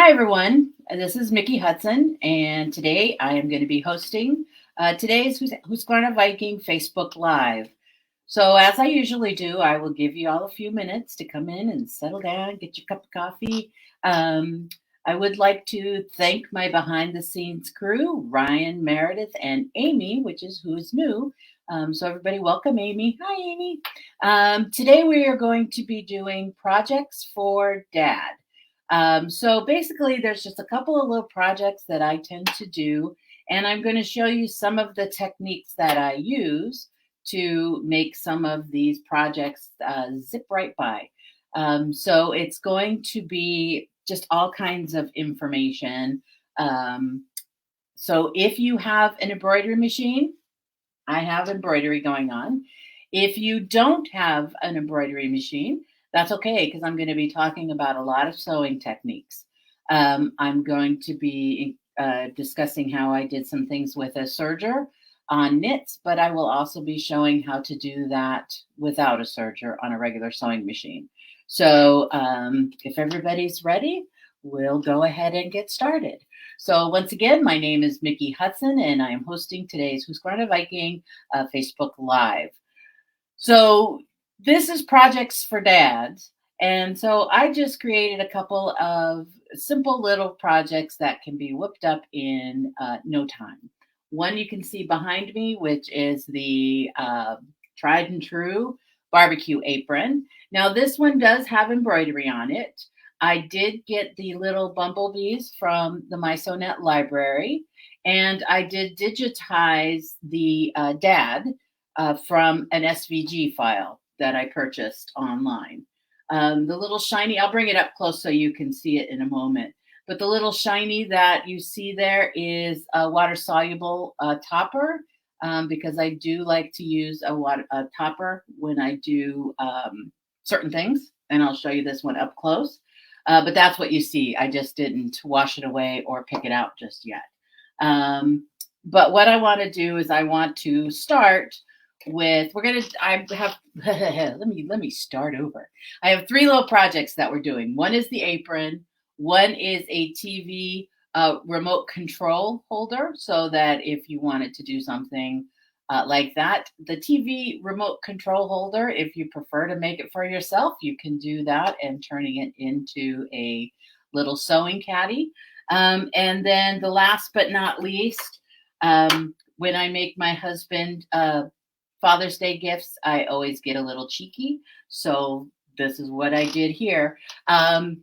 Hi, everyone. This is Mickey Hudson, and today I am going to be hosting today's Husqvarna Viking Facebook Live. So, as I usually do, I will give you all a few minutes to come in and settle down, get your cup of coffee. Um, I would like to thank my behind the scenes crew, Ryan, Meredith, and Amy, which is who is new. So, everybody, welcome Amy. Hi, Amy. Today, we are going to be doing projects for Dad. So basically, there's just a couple of little projects that I tend to do, and I'm going to show you some of the techniques that I use to make some of these projects zip right by. So it's going to be just all kinds of information. Um, so if you have an embroidery machine, I have embroidery going on. If you don't have an embroidery machine, that's okay because I'm going to be talking about a lot of sewing techniques. I'm going to be discussing how I did some things with a serger on knits, but I will also be showing how to do that without a serger on a regular sewing machine. So if everybody's ready, we'll go ahead and get started. So once again, my name is Mickey Hudson, and I am hosting today's Husqvarna Viking Facebook Live. So this is Projects for Dads. And so I just created a couple of simple little projects that can be whipped up in no time. One you can see behind me, which is the tried and true barbecue apron. Now this one does have embroidery on it. I did get the little bumblebees from the MySewNet library, and I did digitize the dad from an SVG file that I purchased online. The little shiny, I'll bring it up close so you can see it in a moment. But the little shiny that you see there is a water soluble topper because I do like to use a topper when I do certain things. And I'll show you this one up close. But that's what you see. I just didn't wash it away or pick it out just yet. But what I want to do is I want to start with, I have, let me start over. I have three little projects that we're doing. One is the apron. One is a TV remote control holder so that if you wanted to do something like that. The TV remote control holder, if you prefer to make it for yourself, you can do that and turning it into a little sewing caddy. And then the last but not least, when I make my husband Father's Day gifts, I always get a little cheeky. So this is what I did here.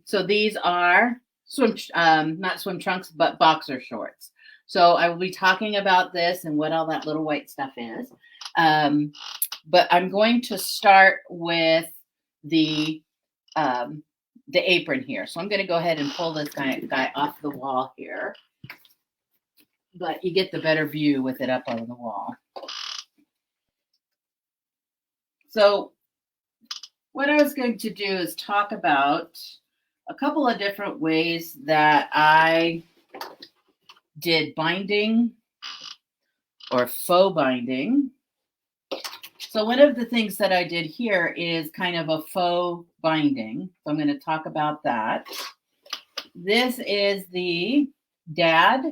So these are not swim trunks, but boxer shorts. So I will be talking about this and what all that little white stuff is. But I'm going to start with the apron here. So I'm going to go ahead and pull this guy off the wall here. But you get the better view with it up on the wall. So what I was going to do is talk about a couple of different ways that I did binding or faux binding. So one of the things that I did here is kind of a faux binding. So I'm going to talk about that. This is the dad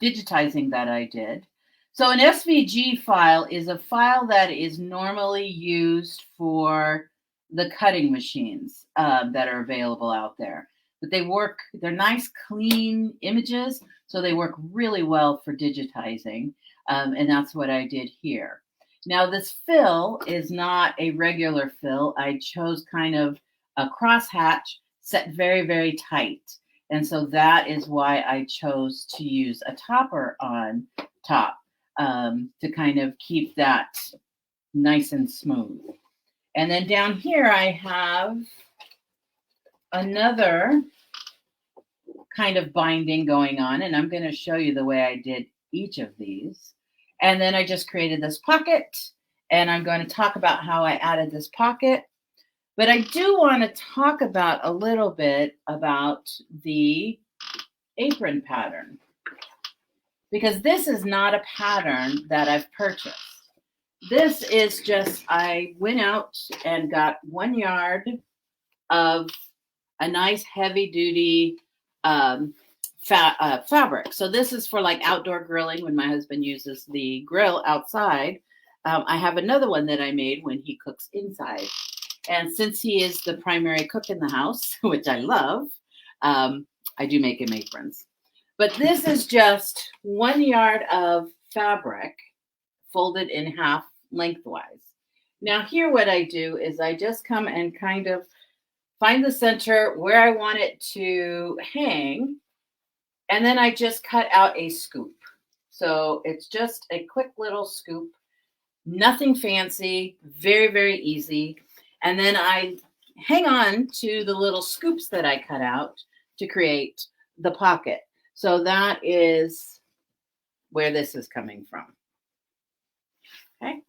digitizing that I did. So an SVG file is a file that is normally used for the cutting machines that are available out there. But they're nice, clean images, so they work really well for digitizing. And that's what I did here. Now, this fill is not a regular fill. I chose kind of a crosshatch set very, very tight. And so that is why I chose to use a topper on top to kind of keep that nice and smooth. And then down here, I have another kind of binding going on, and I'm going to show you the way I did each of these. And then I just created this pocket, and I'm going to talk about how I added this pocket. But I do want to talk about a little bit about the apron pattern, because this is not a pattern that I've purchased. This is just, I went out and got 1 yard of a nice heavy duty fabric. So this is for like outdoor grilling when my husband uses the grill outside. I have another one that I made when he cooks inside. And since he is the primary cook in the house, which I love, I do make him aprons. But this is just 1 yard of fabric folded in half lengthwise. Now here what I do is I just come and kind of find the center where I want it to hang, and then I just cut out a scoop. So it's just a quick little scoop, nothing fancy, very, very easy. And then I hang on to the little scoops that I cut out to create the pocket. So that is where this is coming from. Okay.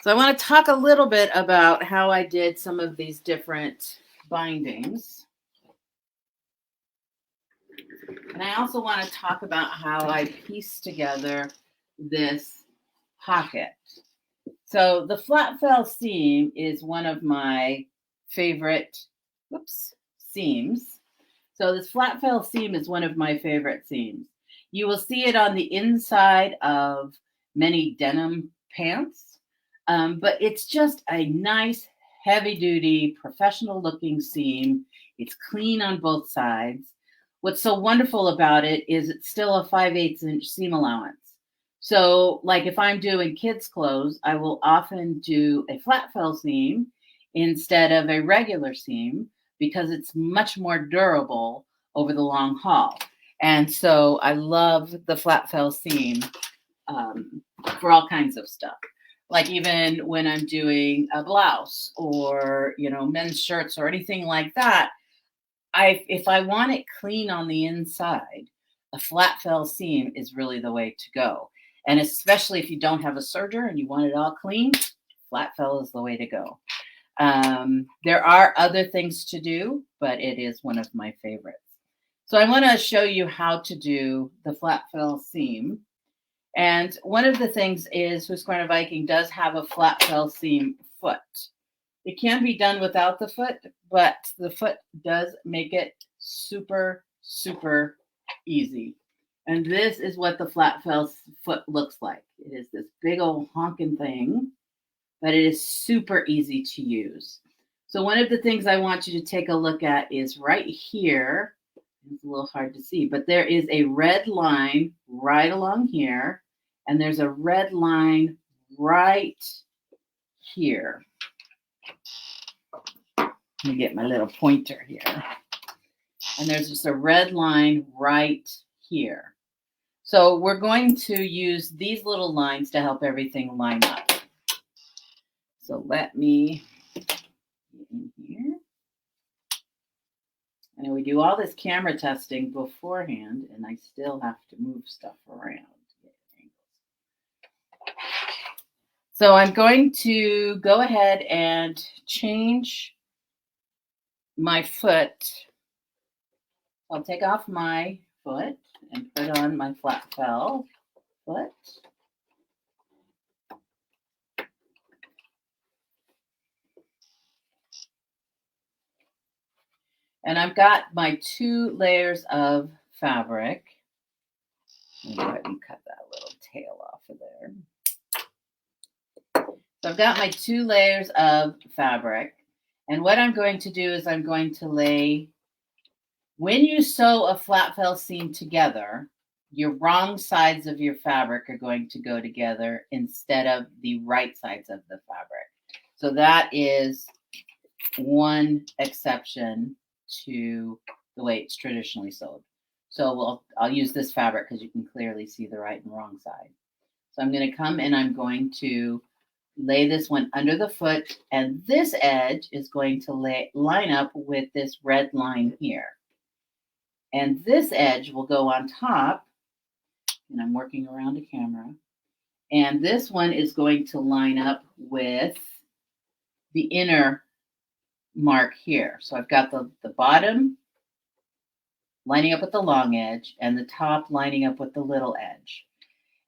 So I want to talk a little bit about how I did some of these different bindings. And I also want to talk about how I pieced together this pocket. So the flat fell seam is one of my favorite seams. So this flat fell seam is one of my favorite seams. You will see it on the inside of many denim pants, but it's just a nice, heavy-duty, professional-looking seam. It's clean on both sides. What's so wonderful about it is it's still a 5/8 inch seam allowance. So like if I'm doing kids' clothes, I will often do a flat fell seam instead of a regular seam because it's much more durable over the long haul. And so I love the flat fell seam for all kinds of stuff. Like even when I'm doing a blouse or, men's shirts or anything like that, if I want it clean on the inside, a flat fell seam is really the way to go. And especially if you don't have a serger and you want it all clean, flat fell is the way to go. There are other things to do, but it is one of my favorites. So I want to show you how to do the flat fell seam. And one of the things is Husqvarna Viking does have a flat fell seam foot. It can be done without the foot, but the foot does make it super, super easy. And this is what the flat fell foot looks like. It is this big old honking thing, but it is super easy to use. So one of the things I want you to take a look at is right here. It's a little hard to see, but there is a red line right along here, and there's a red line right here. Let me get my little pointer here. And there's just a red line right here. So we're going to use these little lines to help everything line up. So let me get in here. I know we do all this camera testing beforehand, and I still have to move stuff around. So I'm going to go ahead and change my foot. I'll take off my foot and put on my flat fell foot. And I've got my 2 layers of fabric. Let me go ahead and cut that little tail off of there. So I've got my 2 layers of fabric. And what I'm going to do is I'm going to lay, when you sew a flat fell seam together, your wrong sides of your fabric are going to go together instead of the right sides of the fabric. So that is one exception to the way it's traditionally sewed. So I'll use this fabric because you can clearly see the right and wrong side. So I'm going to come and I'm going to lay this one under the foot, and this edge is going to line up with this red line here. And this edge will go on top, and I'm working around a camera, and this one is going to line up with the inner mark here. So I've got the bottom lining up with the long edge and the top lining up with the little edge.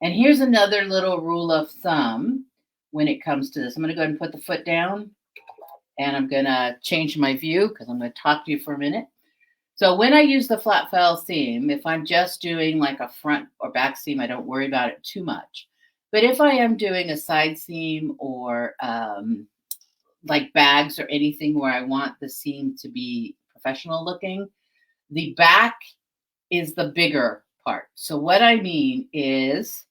And here's another little rule of thumb when it comes to this. I'm going to go ahead and put the foot down, and I'm going to change my view because I'm going to talk to you for a minute. So when I use the flat fell seam, if I'm just doing like a front or back seam, I don't worry about it too much. But if I am doing a side seam or like bags or anything where I want the seam to be professional looking, the back is the bigger part. So what I mean is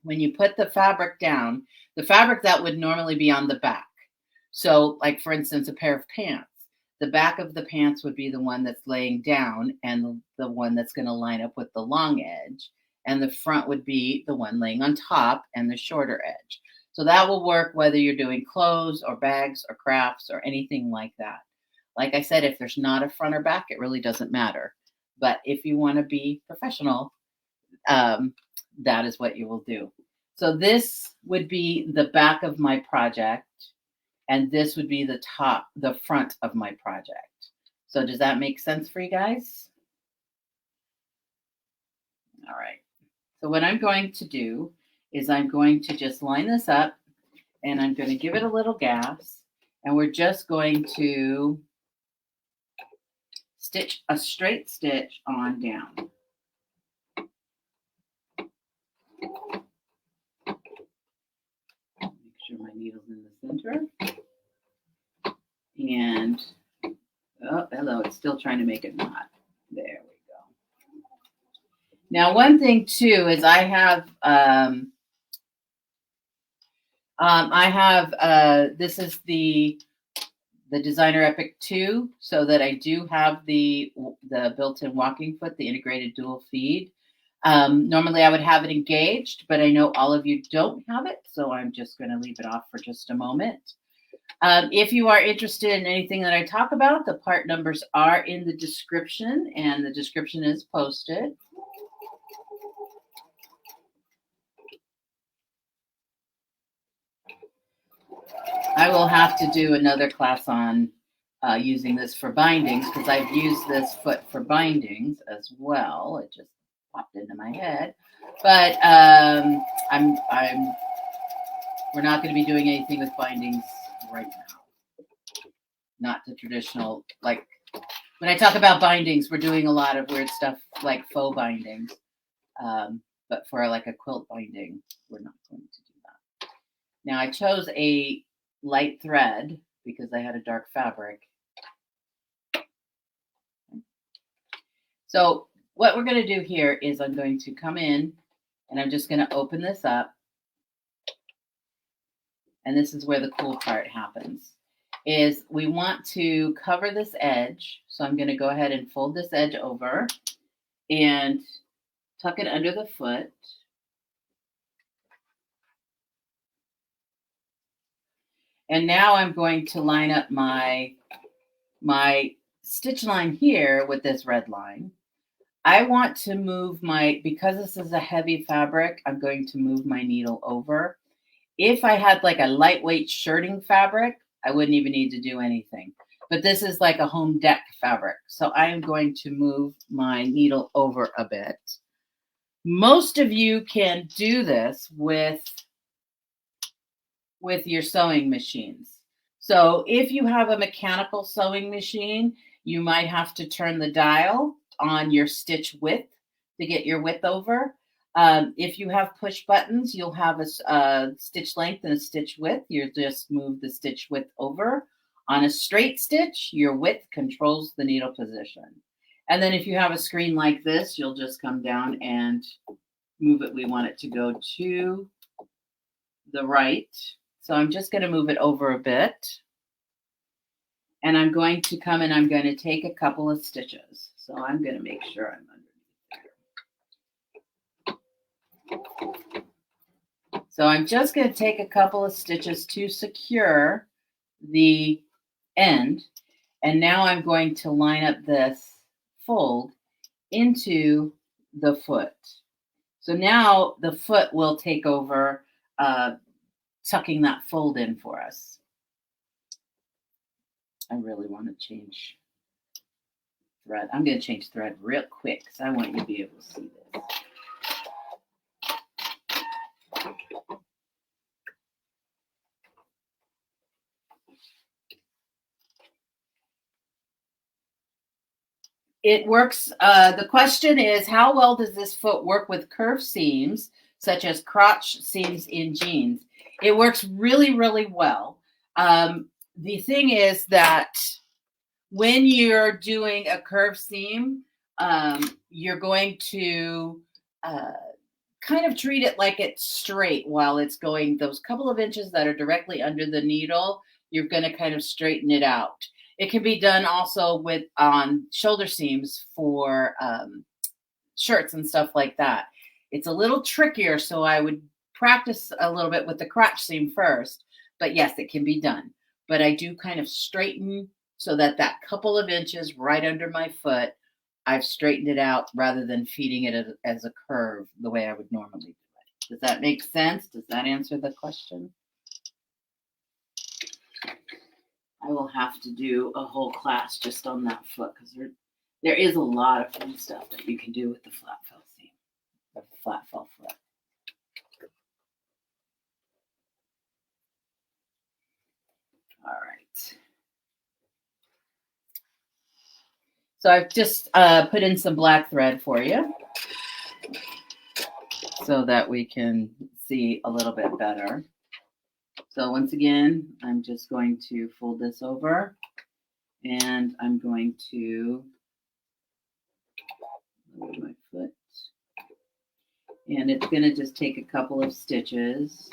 when you put the fabric down, the fabric that would normally be on the back. So like for instance, a pair of pants, the back of the pants would be the one that's laying down and the one that's going to line up with the long edge. And the front would be the one laying on top and the shorter edge. So that will work whether you're doing clothes or bags or crafts or anything like that. Like I said, if there's not a front or back, it really doesn't matter. But if you want to be professional, that is what you will do. So this would be the back of my project, and this would be the front of my project. So does that make sense for you guys? All right. So what I'm going to do is I'm going to just line this up, and I'm going to give it a little gas, and we're just going to stitch a straight stitch on down. Make sure my needle's in the center. And, oh, hello, it's still trying to make a knot. There we go. Now, one thing too is I have this is the Designer Epic 2, so that I do have the built-in walking foot, the integrated dual feed. Normally I would have it engaged, but I know all of you don't have it, so I'm just going to leave it off for just a moment. If you are interested in anything that I talk about, the part numbers are in the description, and the description is posted. I will have to do another class on using this for bindings, because I've used this foot for bindings as well. It just popped into my head. But we're not going to be doing anything with bindings right now. Not the traditional, like when I talk about bindings, we're doing a lot of weird stuff like faux bindings. But for like a quilt binding, we're not going to do that. Now I chose a light thread because I had a dark fabric. So what we're going to do here is I'm going to come in and I'm just going to open this up. And this is where the cool part happens, is we want to cover this edge. So I'm going to go ahead and fold this edge over and tuck it under the foot. And now I'm going to line up my stitch line here with this red line. I want to move because this is a heavy fabric, I'm going to move my needle over. If I had like a lightweight shirting fabric, I wouldn't even need to do anything. But this is like a home deck fabric. So I am going to move my needle over a bit. Most of you can do this with your sewing machines. So if you have a mechanical sewing machine, you might have to turn the dial on your stitch width to get your width over. If you have push buttons, you'll have a stitch length and a stitch width. You just move the stitch width over. On a straight stitch, your width controls the needle position. And then if you have a screen like this, you'll just come down and move it. We want it to go to the right. So I'm just going to move it over a bit. And I'm going to come and I'm going to take a couple of stitches. So I'm going to make sure I'm underneath there. So I'm just going to take a couple of stitches to secure the end. And now I'm going to line up this fold into the foot. So now the foot will take over tucking that fold in for us. I really want to change thread. I'm going to change thread real quick because I want you to be able to see this. It works. The question is, how well does this foot work with curved seams, such as crotch seams in jeans? It works really, really well. The thing is that when you're doing a curved seam, you're going to uh, kind of treat it like it's straight while it's going. Those couple of inches that are directly under the needle, you're going to kind of straighten it out. It can be done also with on shoulder seams for shirts and stuff like that. It's a little trickier, so I would practice a little bit with the crotch seam first. But yes, it can be done. But I do kind of straighten so that that couple of inches right under my foot, I've straightened it out rather than feeding it as a curve the way I would normally do it. Does that make sense? Does that answer the question? I will have to do a whole class just on that foot because there is a lot of fun stuff that you can do with the flat fell seam, the flat fell foot. All right. So I've just put in some black thread for you so that we can see a little bit better. So once again, I'm just going to fold this over and I'm going to lower my foot. And it's going to just take a couple of stitches.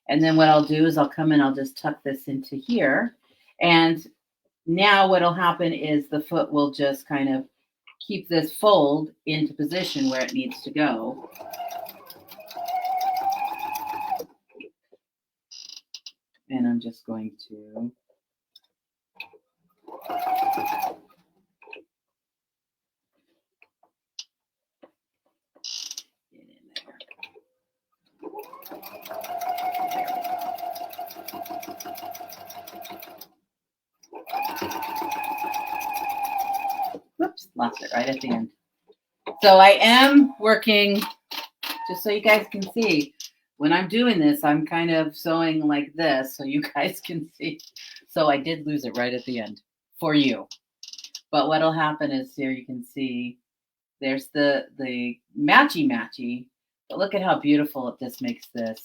And then what I'll do is I'll come in, I'll just tuck this into here. And now what'll happen is the foot will just kind of keep this fold into position where it needs to go. And I'm just going to get in there. Whoops, lost it right at the end. So I am working, just so you guys can see, when I'm doing this, I'm kind of sewing like this so you guys can see. So I did lose it right at the end for you. But what'll happen is here you can see there's the matchy, but look at how beautiful this makes this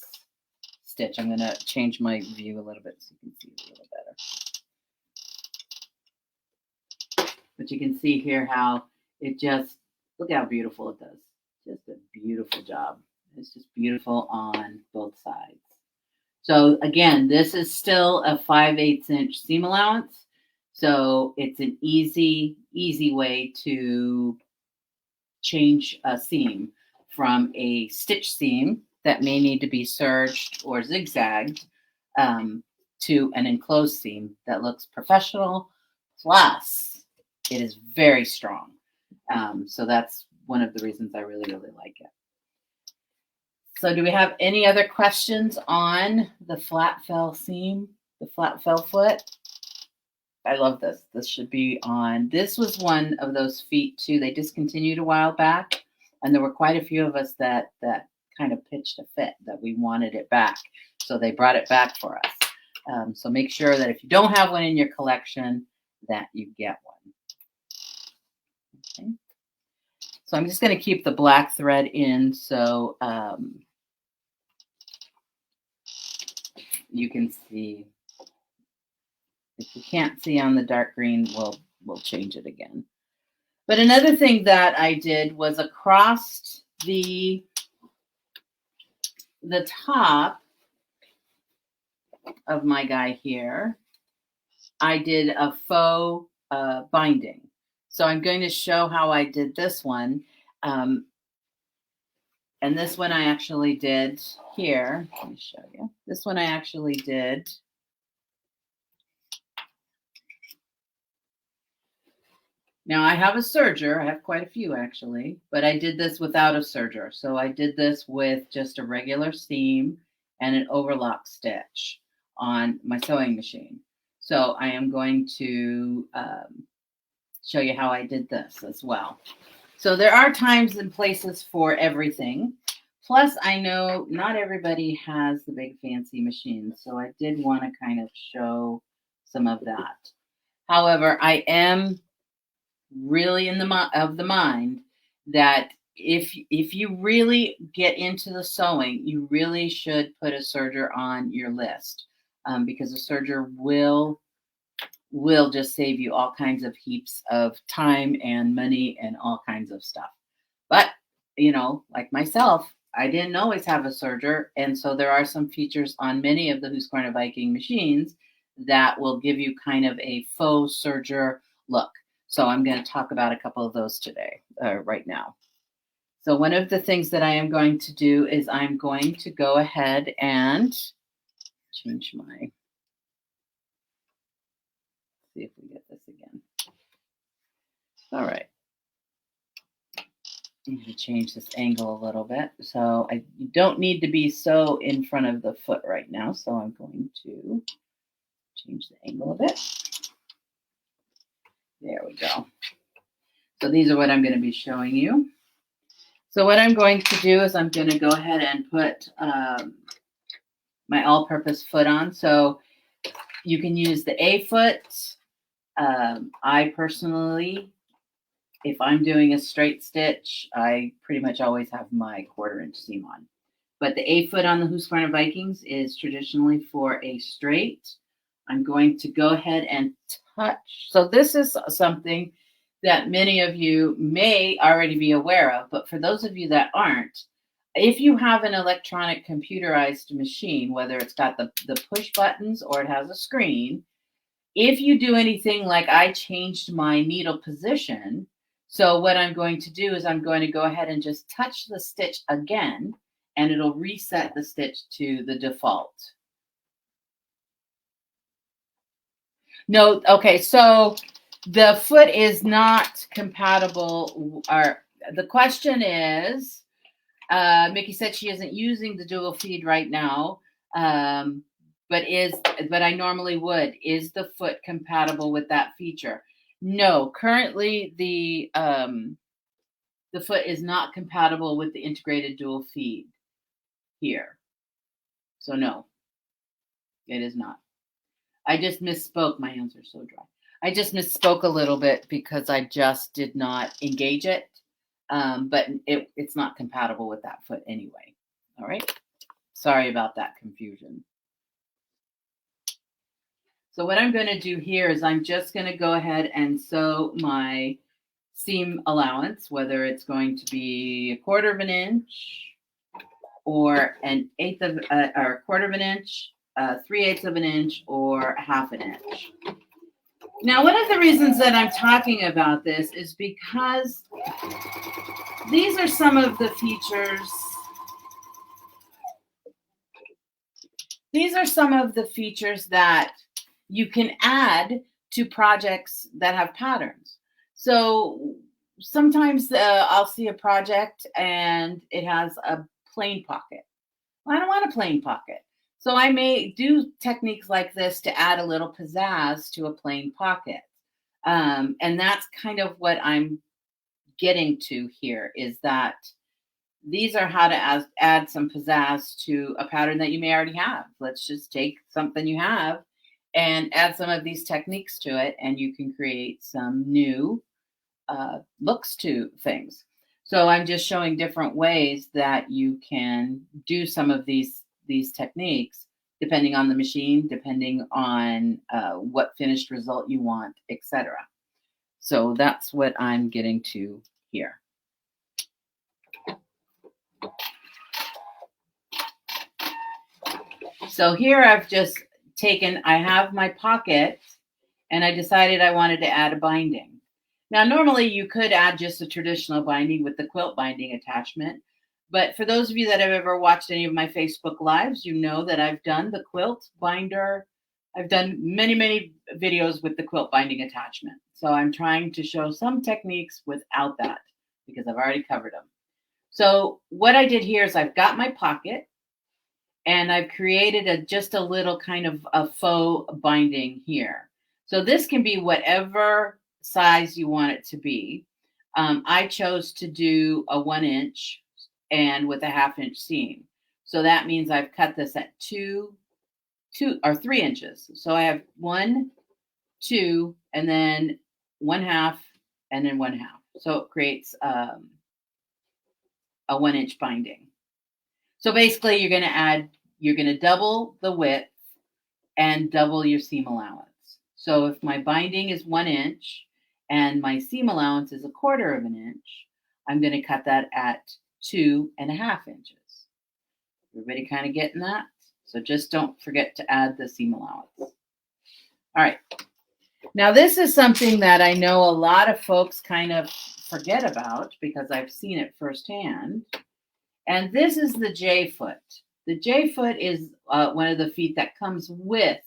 stitch. I'm going to change my view a little bit so you can see a little better. But you can see here how it just, look how beautiful it does. Just a beautiful job. It's just beautiful on both sides. So again, this is still a 5/8 inch seam allowance. So it's an easy way to change a seam from a stitch seam that may need to be serged or zigzagged to an enclosed seam that looks professional. Plus, it is very strong. So that's one of the reasons I really, really like it. So do we have any other questions on the flat fell seam, the flat fell foot? I love this. This should be on. This was one of those feet too. They discontinued a while back, and there were quite a few of us that kind of pitched a fit that we wanted it back. So they brought it back for us. So make sure that if you don't have one in your collection, that you get one. Okay. So I'm just going to keep the black thread in so you can see. If you can't see on the dark green, we'll change it again. But another thing that I did was across the top of my guy here, I did a faux binding. So I'm going to show how I did this one. And this one I actually did here. Let me show you. This one I actually did. Now I have a serger. I have quite a few actually, but I did this without a serger. So I did this with just a regular seam and an overlock stitch on my sewing machine. So I am going to show you how I did this as well. So there are times and places for everything. Plus, I know not everybody has the big fancy machines, so I did want to kind of show some of that. However, I am really in the mind that if you really get into the sewing, you really should put a serger on your list, because a serger will just save you all kinds of heaps of time and money and all kinds of stuff. But like myself, I didn't always have a serger, and so there are some features on many of the Husqvarna Viking machines that will give you kind of a faux serger look. So I'm going to talk about a couple of those today, right now. So one of the things that I am going to do is I'm going to go ahead and change my, see if we get this again. All right. I'm going to change this angle a little bit. So you don't need to be so in front of the foot right now. So I'm going to change the angle a bit. There we go. So these are what I'm going to be showing you. So what I'm going to do is I'm going to go ahead and put my all-purpose foot on. So you can use the A foot. I personally, if I'm doing a straight stitch, I pretty much always have my 1/4 inch seam on. But the A foot on the Husqvarna Vikings is traditionally for a straight. I'm going to go ahead and touch. So this is something that many of you may already be aware of, but for those of you that aren't, if you have an electronic computerized machine, whether it's got the push buttons or it has a screen, if you do anything like I changed my needle position, so what I'm going to do is I'm going to go ahead and just touch the stitch again, and it'll reset the stitch to the default. No, okay, so the foot is not compatible, or the question is, Mickey said she isn't using the dual feed right now, but I normally would. Is the foot compatible with that feature? No, currently the foot is not compatible with the integrated dual feed here. So no, it is not. I just misspoke. My hands are so dry. I just misspoke a little bit because I just did not engage it. But it's not compatible with that foot anyway. All right. Sorry about that confusion. So what I'm going to do here is I'm just going to go ahead and sew my seam allowance, whether it's going to be 1/4 inch or an 1/8 of or 1/4 inch, 3/8 inch, or 1/2 inch. Now, one of the reasons that I'm talking about this is because these are some of the features. These are some of the features that you can add to projects that have patterns. So sometimes I'll see a project and it has a plain pocket. Well, I don't want a plain pocket. So I may do techniques like this to add a little pizzazz to a plain pocket. And that's kind of what I'm getting to here, is that these are how to add some pizzazz to a pattern that you may already have. Let's just take something you have and add some of these techniques to it, and you can create some new looks to things. So I'm just showing different ways that you can do some of these techniques, depending on the machine, depending on what finished result you want, etc. So that's what I'm getting to here. So here I've just I have my pocket, and I decided I wanted to add a binding. Now, normally you could add just a traditional binding with the quilt binding attachment. But for those of you that have ever watched any of my Facebook Lives, you know that I've done the quilt binder. I've done many, many videos with the quilt binding attachment. So I'm trying to show some techniques without that because I've already covered them. So what I did here is I've got my pocket, and I've created just a little kind of a faux binding here. So this can be whatever size you want it to be. I chose to do a 1 inch and with a 1/2 inch seam. So that means I've cut this at 2 or 3 inches. So I have 1, 2, and then 1/2, and then 1/2. So it creates a 1-inch binding. So basically you're going to double the width and double your seam allowance. So if my binding is 1 inch and my seam allowance is 1/4 of an inch, I'm going to cut that at 2.5 inches. Everybody kind of getting that? So just don't forget to add the seam allowance. All right. Now this is something that I know a lot of folks kind of forget about because I've seen it firsthand. And this is the J-foot. The J-foot is one of the feet that comes with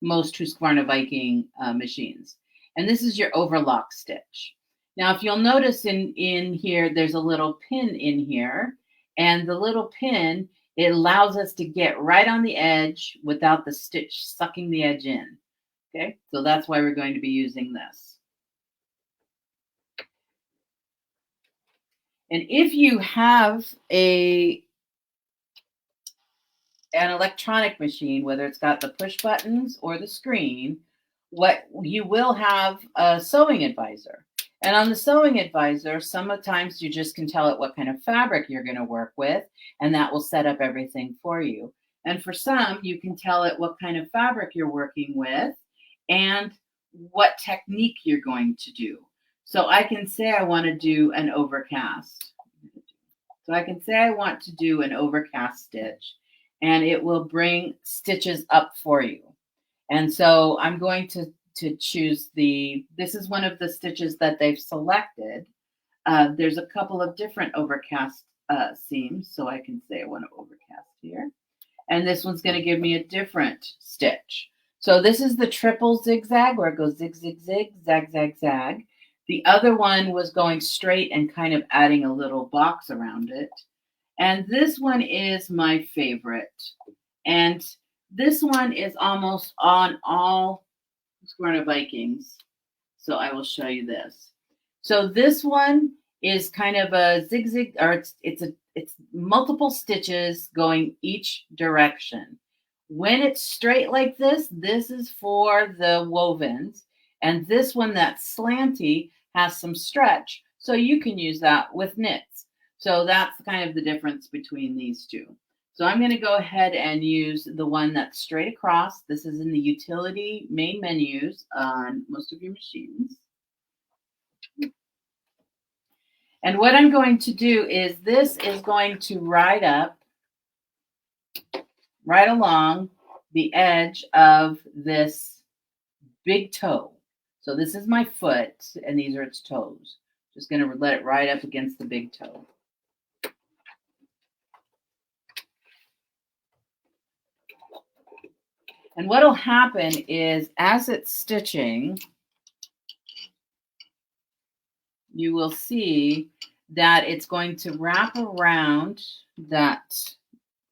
most Husqvarna Viking machines. And this is your overlock stitch. Now, if you'll notice in here, there's a little pin in here. And the little pin, it allows us to get right on the edge without the stitch sucking the edge in. Okay, so that's why we're going to be using this. And if you have an electronic machine, whether it's got the push buttons or the screen, what you will have a sewing advisor. And on the sewing advisor, sometimes you just can tell it what kind of fabric you're going to work with, and that will set up everything for you. And for some, you can tell it what kind of fabric you're working with and what technique you're going to do. So I can say I want to do an overcast. So I can say I want to do an overcast stitch, and it will bring stitches up for you. And so I'm going to choose this is one of the stitches that they've selected. There's a couple of different overcast seams, so I can say I want to overcast here. And this one's going to give me a different stitch. So this is the triple zigzag where it goes zig, zig, zig, zag, zag, zag. The other one was going straight and kind of adding a little box around it. And this one is my favorite. And this one is almost on all Husqvarna Vikings. So I will show you this. So this one is kind of a zigzag, or it's multiple stitches going each direction. When it's straight like this is for the wovens. And this one that's slanty has some stretch. So you can use that with knits. So that's kind of the difference between these two. So I'm going to go ahead and use the one that's straight across. This is in the utility main menus on most of your machines. And what I'm going to do is this is going to ride up right along the edge of this big toe. So this is my foot, and these are its toes. Just going to let it ride up against the big toe. And what will happen is as it's stitching, you will see that it's going to wrap around that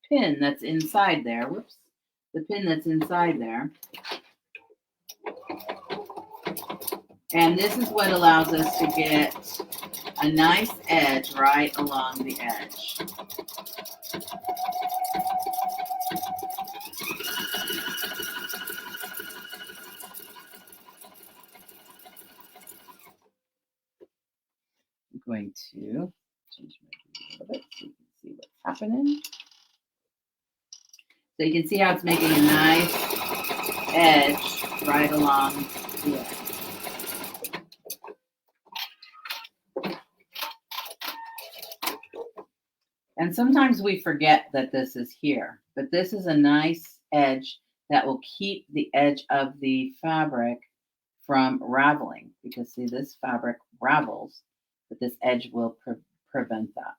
pin that's inside there. Whoops. The pin that's inside there. And this is what allows us to get a nice edge right along the edge. I'm going to change my view a little bit so you can see what's happening. So you can see how it's making a nice edge right along the edge. And sometimes we forget that this is here, but this is a nice edge that will keep the edge of the fabric from raveling, because see, this fabric ravels, but this edge will prevent that.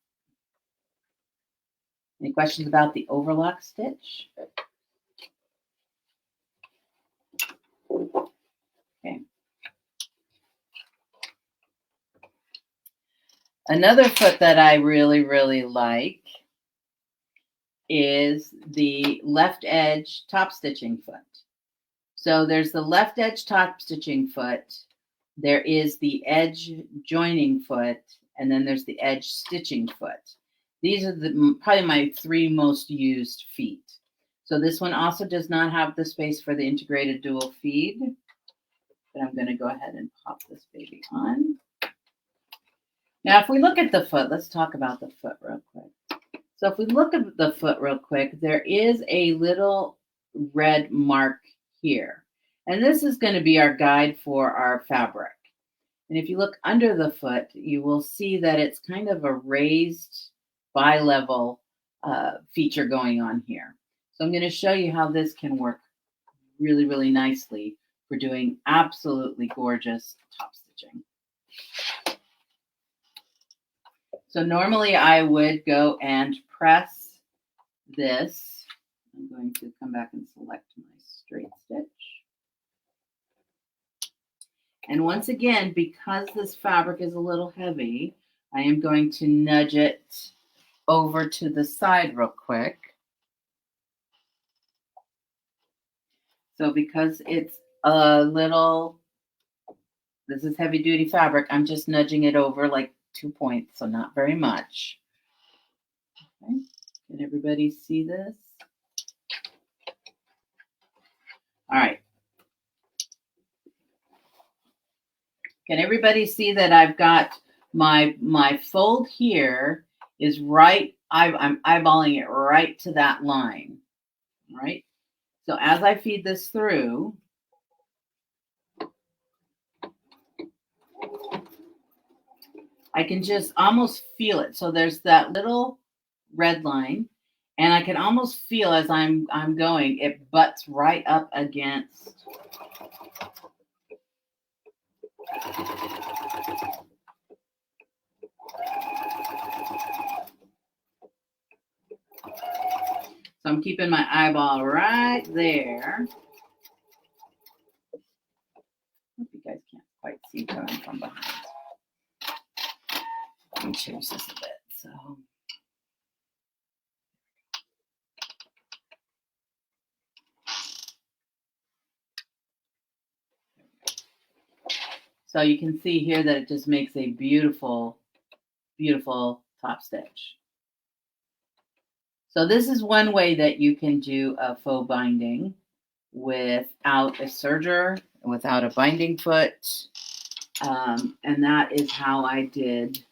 Any questions about the overlock stitch? Okay. Another foot that I really, really like is the left edge top stitching foot. So there's the left edge top stitching foot, there is the edge joining foot, and then there's the edge stitching foot. These are probably my 3 most used feet. So this one also does not have the space for the integrated dual feed. but I'm going to go ahead and pop this baby on. Now, if we look at the foot, let's talk about the foot real quick. So if we look at the foot real quick, there is a little red mark here. And this is going to be our guide for our fabric. And if you look under the foot, you will see that it's kind of a raised bi-level feature going on here. So I'm going to show you how this can work really, really nicely for doing absolutely gorgeous top stitching. So normally I would go and press this. I'm going to come back and select my straight stitch. And once again, because this fabric is a little heavy, I am going to nudge it over to the side real quick. So because it's a little, this is heavy duty fabric, I'm just nudging it over like 2 points, so not very much. Okay, can everybody see this? All right. Can everybody see that I've got my fold here is right, I'm eyeballing it right to that line, all right? So as I feed this through, I can just almost feel it. So there's that little red line, and I can almost feel as I'm going, it butts right up against. So I'm keeping my eyeball right there. Hope you guys can't quite see coming from behind. Let me change this a bit. So you can see here that it just makes a beautiful, beautiful top stitch. So this is one way that you can do a faux binding without a serger, without a binding foot. And that is how I did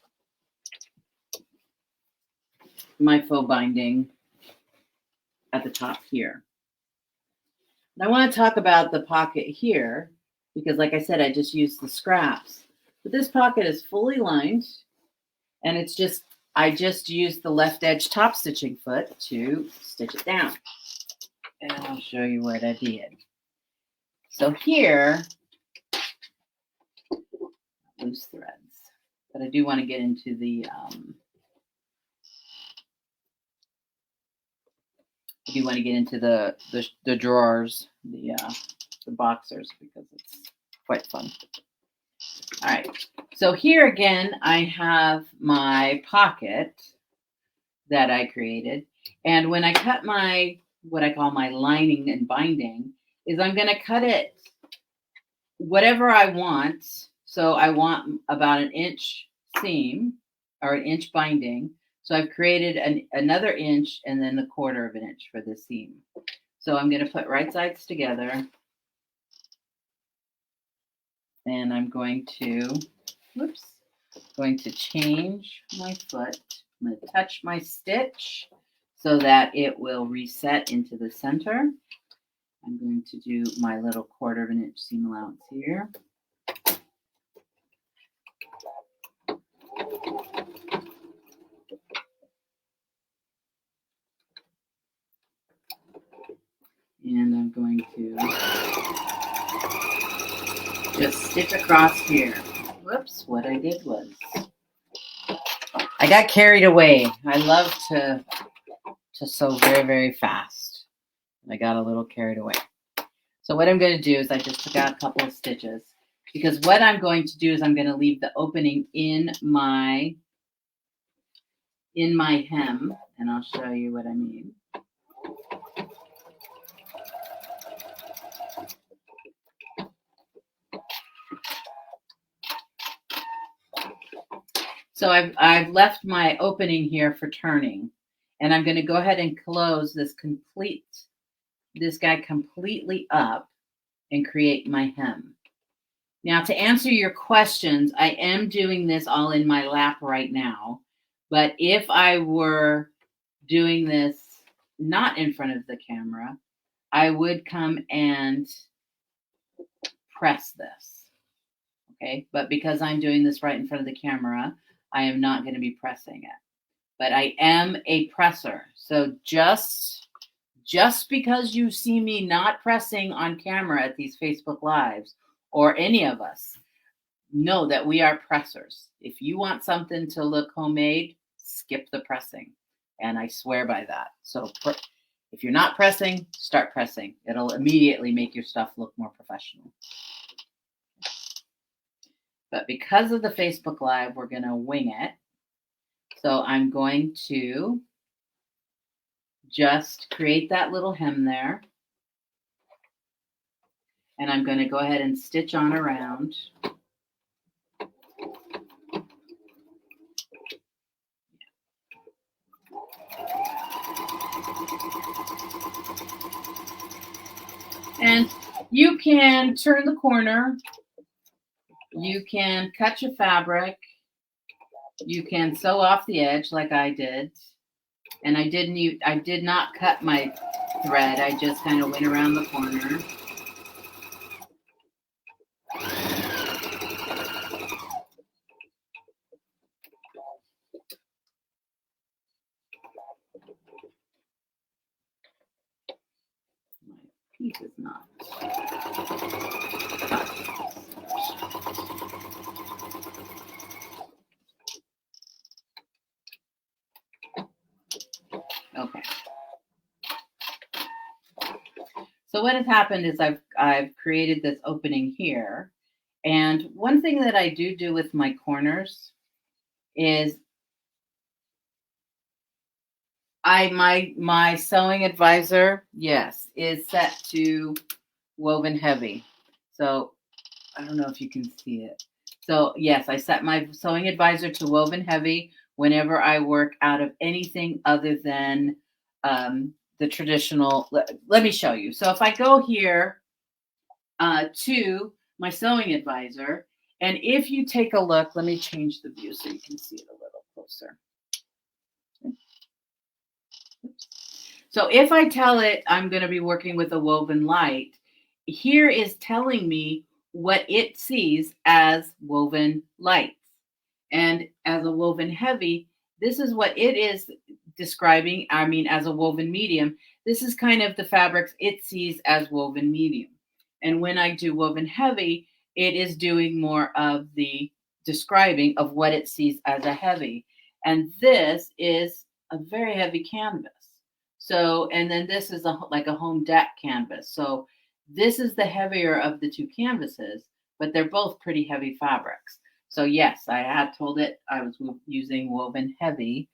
my faux binding at the top here. And I want to talk about the pocket here because, like I said, I just used the scraps. But this pocket is fully lined, and it's just, I just used the left edge top stitching foot to stitch it down. And I'll show you what I did. So here, loose threads, but I do want to get into the the drawers, the boxers, because it's quite fun. All right, so here again, I have my pocket that I created. And when I cut my, what I call my lining and binding, is I'm going to cut it whatever I want. So I want about an inch seam or an inch binding. So I've created another inch and then a quarter of an inch for the seam. So I'm going to put right sides together. And I'm going to, change my foot. I'm going to touch my stitch so that it will reset into the center. I'm going to do my little quarter of an inch seam allowance here. And I'm going to just stitch across here. Whoops, what I did was I got carried away. I love to sew very, very fast. I got a little carried away. So what I'm going to do is I just took out a couple of stitches because what I'm going to do is I'm going to leave the opening in my hem, and I'll show you what I mean. So I've left my opening here for turning, and I'm going to go ahead and close this guy completely up and create my hem. Now, to answer your questions, I am doing this all in my lap right now. But if I were doing this not in front of the camera, I would come and press this. Okay. But because I'm doing this right in front of the camera, I am not going to be pressing it. But I am a presser. So just because you see me not pressing on camera at these Facebook Lives, or any of us, know that we are pressers. If you want something to look homemade, skip the pressing. And I swear by that. So if you're not pressing, start pressing. It'll immediately make your stuff look more professional. But because of the Facebook Live, we're going to wing it. So I'm going to just create that little hem there. And I'm going to go ahead and stitch on around. And you can turn the corner. You can cut your fabric. You can sew off the edge like I did. And I did not cut my thread. I just kind of went around the corner. My piece is not. Okay. So what has happened is I've created this opening here. And one thing that I do with my corners is my sewing advisor, yes, is set to woven heavy. So I don't know if you can see it. So yes, I set my sewing advisor to woven heavy whenever I work out of anything other than the traditional. Let me show you. So if I go here to my sewing advisor, and if you take a look, let me change the view so you can see it a little closer. So if I tell it I'm going to be working with a woven light, here is telling me what it sees as woven lights. And as a woven heavy, this is what it is describing. I mean, as a woven medium, this is kind of the fabrics it sees as woven medium. And when I do woven heavy, it is doing more of the describing of what it sees as a heavy. And this is a very heavy canvas. So, and then this is like a home deck canvas. So this is the heavier of the two canvases, but they're both pretty heavy fabrics. So yes, I had told it I was using woven heavy,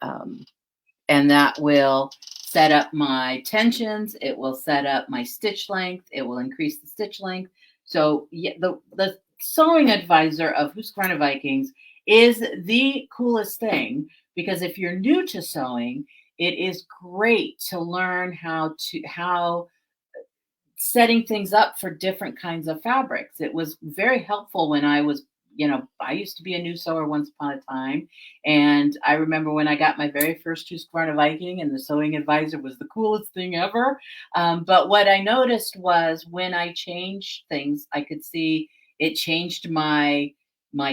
and that will set up my tensions. It will set up my stitch length. It will increase the stitch length. So yeah, the sewing advisor of Husqvarna Vikings is the coolest thing, because if you're new to sewing, it is great to learn how setting things up for different kinds of fabrics. It was very helpful when I was, I used to be a new sewer once upon a time. And I remember when I got my very first Husqvarna Viking, and the sewing advisor was the coolest thing ever. But what I noticed was when I changed things, I could see it changed my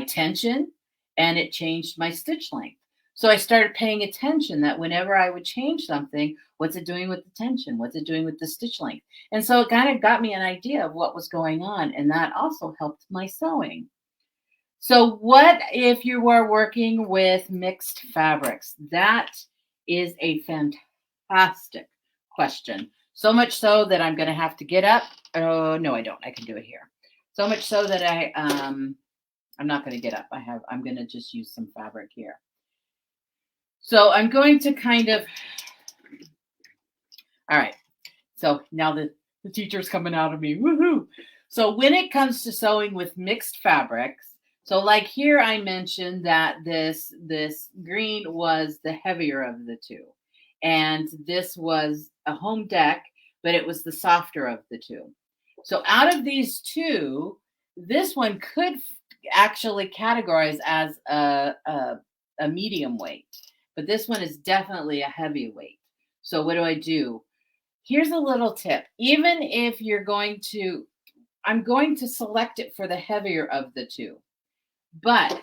tension, and it changed my stitch length. So I started paying attention that whenever I would change something, what's it doing with the tension? What's it doing with the stitch length? And so it kind of got me an idea of what was going on. And that also helped my sewing. So what if you are working with mixed fabrics? That is a fantastic question. So much so that I'm going to have to get up. Oh, no, I don't. I can do it here. So much so that I'm not going to get up. I'm going to just use some fabric here. So I'm going to kind of, all right. So now the teacher's coming out of me. Woohoo. So when it comes to sewing with mixed fabrics, so like here I mentioned that this green was the heavier of the two. And this was a home deck, but it was the softer of the two. So out of these two, This one could actually categorize as a medium weight, but this one is definitely a heavy weight. So what do? Here's a little tip. Even if you're going to, I'm going to select it for the heavier of the two, but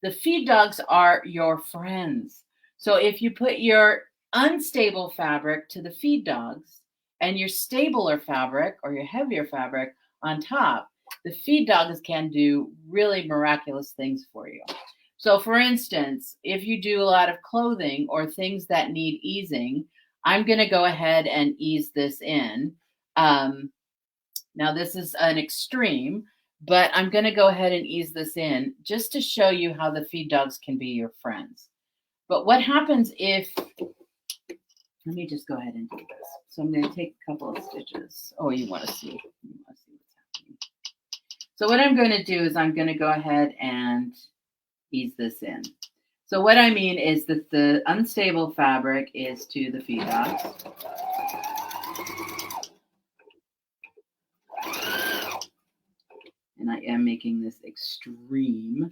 the feed dogs are your friends. So if you put your unstable fabric to the feed dogs and your stabler fabric or your heavier fabric on top, the feed dogs can do really miraculous things for you. So for instance, if you do a lot of clothing or things that need easing, I'm going to go ahead and ease this in. Now this is an extreme, but I'm going to go ahead and ease this in just to show you how the feed dogs can be your friends. But what happens if, let me just go ahead and do this. So I'm going to take a couple of stitches. Oh, you want to see what's happening. So what I'm going to do is I'm going to go ahead and ease this in. So what I mean is that the unstable fabric is to the feed dogs. And I am making this extreme.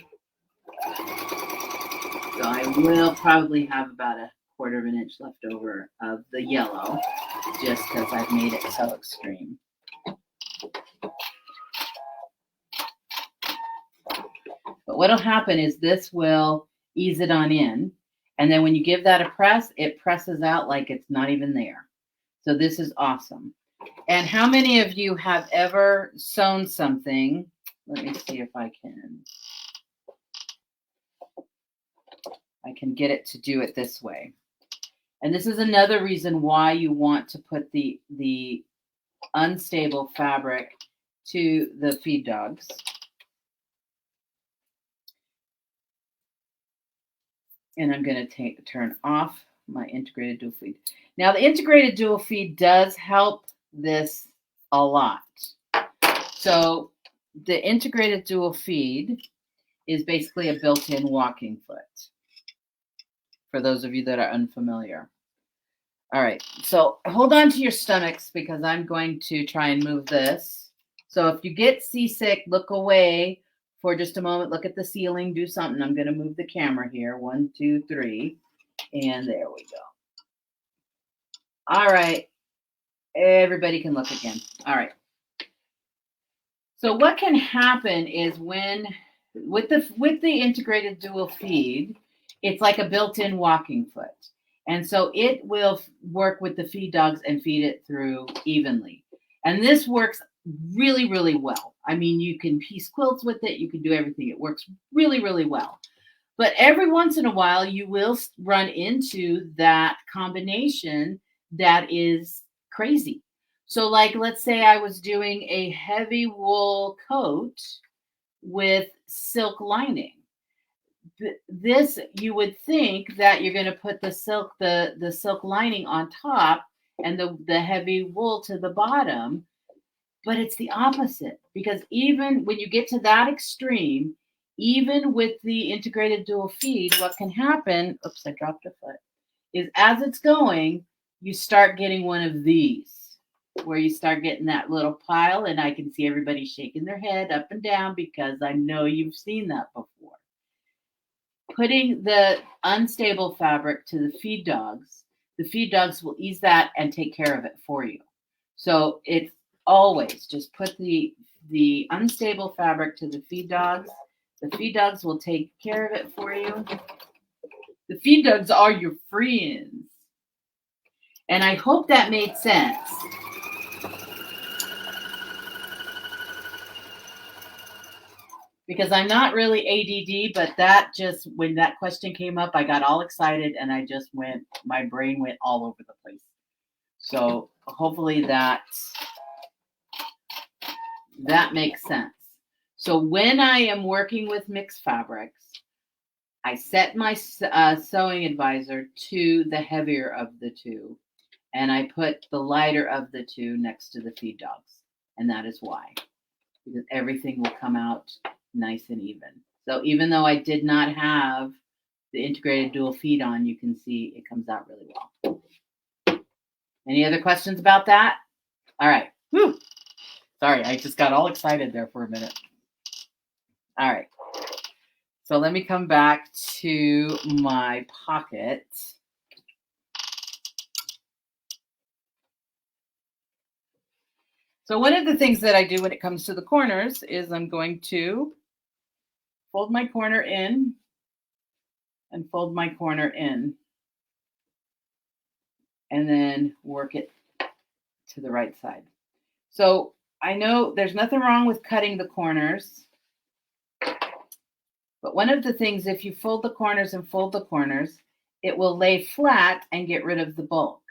So I will probably have about a 1/4 of an inch left over of the yellow, just because I've made it so extreme. But what'll happen is this will ease it on in. And then when you give that a press, it presses out like it's not even there. So this is awesome. And how many of you have ever sewn something? Let me see if I can get it to do it this way. And this is another reason why you want to put the unstable fabric to the feed dogs. And I'm going to turn off my integrated dual feed. Now the integrated dual feed does help this a lot. So the integrated dual feed is basically a built-in walking foot, for those of you that are unfamiliar. All right, so hold on to your stomachs because I'm going to try and move this. So if you get seasick, look away for just a moment. Look at the ceiling, do something. I'm going to move the camera here. 1, 2, 3, and there we go. All right, everybody can look again. All right. So what can happen is when with the integrated dual feed, it's like a built-in walking foot. And so it will work with the feed dogs and feed it through evenly. And this works really, really well. I mean, you can piece quilts with it. You can do everything. It works really, really well. But every once in a while, you will run into that combination that is crazy. So like, let's say I was doing a heavy wool coat with silk lining. This, you would think that you're going to put the silk lining on top and the heavy wool to the bottom, but it's the opposite, because even when you get to that extreme, even with the integrated dual feed, what can happen, oops, I dropped a foot, is as it's going, you start getting one of these, where you start getting that little pile, and I can see everybody shaking their head up and down because I know you've seen that before. Putting the unstable fabric to the feed dogs will ease that and take care of it for you. So it's always just put the unstable fabric to the feed dogs. The feed dogs will take care of it for you. The feed dogs are your friends. And I hope that made sense. Because I'm not really ADD, but that just, when that question came up, I got all excited and I just my brain went all over the place. So hopefully that makes sense. So when I am working with mixed fabrics, I set my sewing advisor to the heavier of the two, and I put the lighter of the two next to the feed dogs. And that is why, because everything will come out nice and even. So even though I did not have the integrated dual feed on, you can see it comes out really well. Any other questions about that? All right. Whew. Sorry, I just got all excited there for a minute. All right. So let me come back to my pocket. So one of the things that I do when it comes to the corners is I'm going to fold my corner in and fold my corner in, and then work it to the right side. So I know there's nothing wrong with cutting the corners, but one of the things, if you fold the corners and fold the corners, it will lay flat and get rid of the bulk.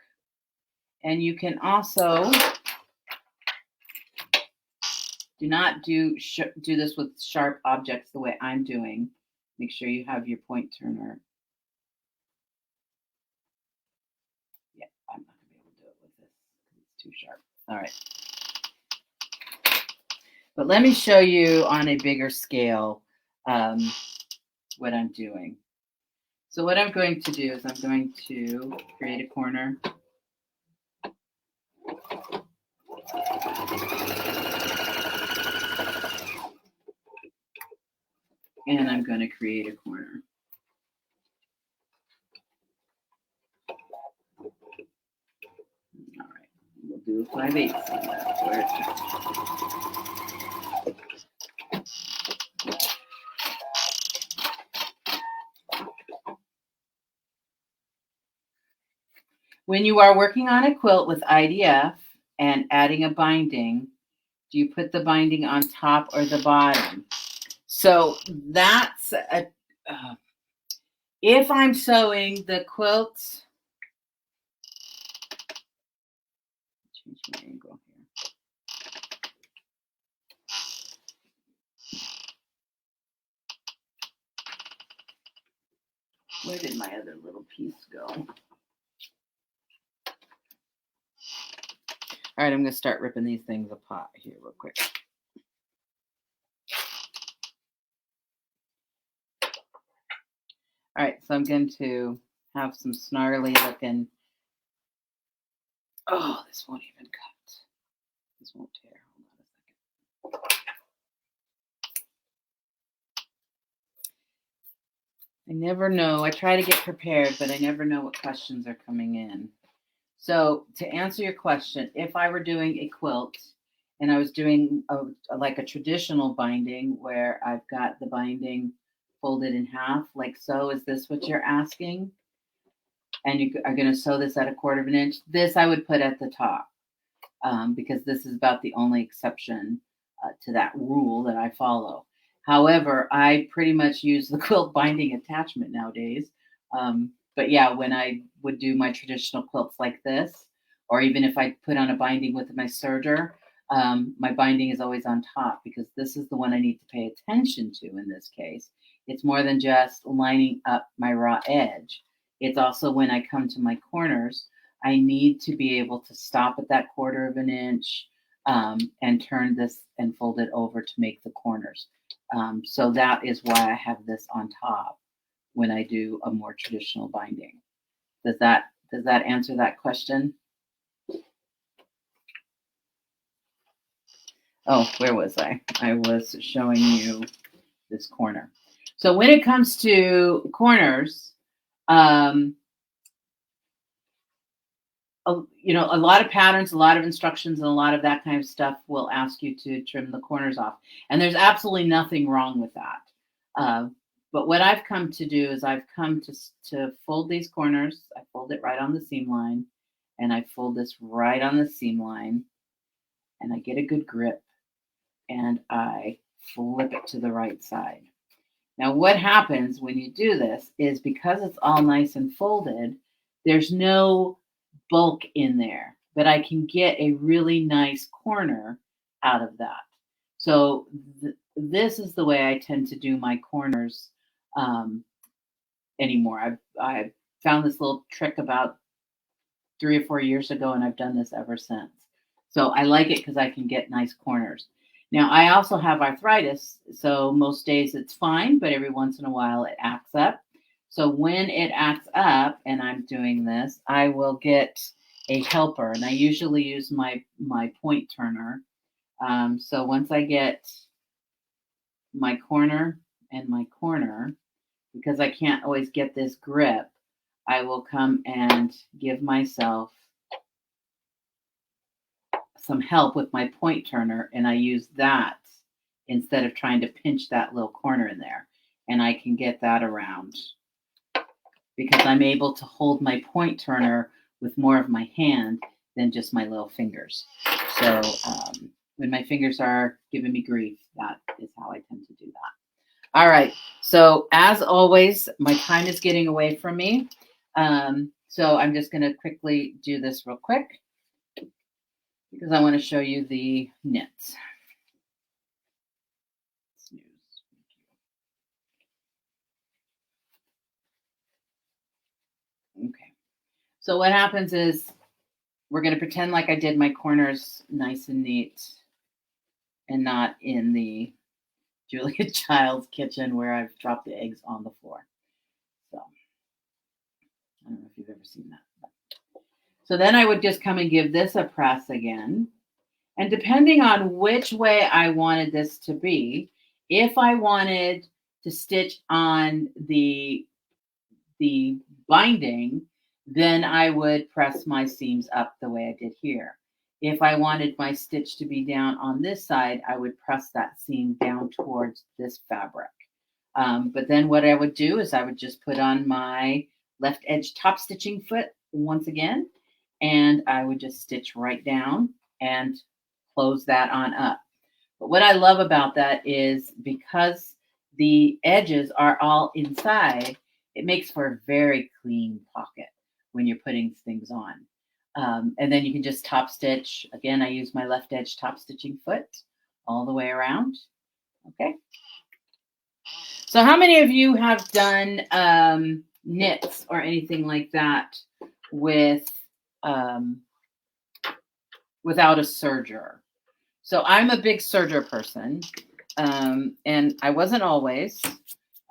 And you can also do not do this with sharp objects the way I'm doing. Make sure you have your point turner. Yeah, I'm not going to be able to do it with this. It's too sharp. All right. But let me show you on a bigger scale what I'm doing. So what I'm going to do is I'm going to create a corner. And I'm going to create a corner. All right, we'll do a 5/8 on that. Where it's When you are working on a quilt with IDF and adding a binding, do you put the binding on top or the bottom? So that's if I'm sewing the quilt, change my angle here. Where did my other little piece go? All right, I'm going to start ripping these things apart here real quick. All right, so I'm going to have some snarly looking. Oh, this won't even cut. This won't tear. Hold on a second. I never know. I try to get prepared, but I never know what questions are coming in. So to answer your question, if I were doing a quilt and I was doing like a traditional binding where I've got the binding folded in half, like so, is this what you're asking? And you are going to sew this at 1/4 of an inch. This I would put at the top because this is about the only exception to that rule that I follow. However, I pretty much use the quilt binding attachment nowadays. But yeah, when I would do my traditional quilts like this, or even if I put on a binding with my serger, my binding is always on top because this is the one I need to pay attention to in this case. It's more than just lining up my raw edge. It's also when I come to my corners, I need to be able to stop at that 1/4 of an inch and turn this and fold it over to make the corners. So that is why I have this on top when I do a more traditional binding. Does that answer that question? Oh, where was I? I was showing you this corner. So when it comes to corners, you know, a lot of patterns, a lot of instructions, and a lot of that kind of stuff will ask you to trim the corners off. And there's absolutely nothing wrong with that. But what I've come to do is I've come to fold these corners. I fold it right on the seam line, and I fold this right on the seam line, and I get a good grip, and I flip it to the right side. Now, what happens when you do this is because it's all nice and folded, there's no bulk in there, but I can get a really nice corner out of that. So this is the way I tend to do my corners anymore. I've found this little trick about 3 or 4 years ago, and I've done this ever since. So I like it because I can get nice corners. Now, I also have arthritis, so most days it's fine, but every once in a while it acts up. So when it acts up and I'm doing this, I will get a helper, and I usually use my point turner. So once I get my corner and my corner, because I can't always get this grip, I will come and give myself some help with my point turner, and I use that instead of trying to pinch that little corner in there. And I can get that around because I'm able to hold my point turner with more of my hand than just my little fingers. So when my fingers are giving me grief, that is how I tend to do that. All right. So as always, my time is getting away from me. So I'm just going to quickly do this real quick because I want to show you the knits. Okay. So what happens is we're going to pretend like I did my corners nice and neat and not in the Julia Child's kitchen where I've dropped the eggs on the floor. So I don't know if you've ever seen that. So then I would just come and give this a press again. And depending on which way I wanted this to be, if I wanted to stitch on the binding, then I would press my seams up the way I did here. If I wanted my stitch to be down on this side, I would press that seam down towards this fabric. But then what I would do is I would just put on my left edge top stitching foot once again, and I would just stitch right down and close that on up. But what I love about that is because the edges are all inside, it makes for a very clean pocket when you're putting things on. And then you can just top stitch. Again, I use my left edge top stitching foot all the way around. Okay. So how many of you have done knits or anything like that with without a serger? So I'm a big serger person, and I wasn't always.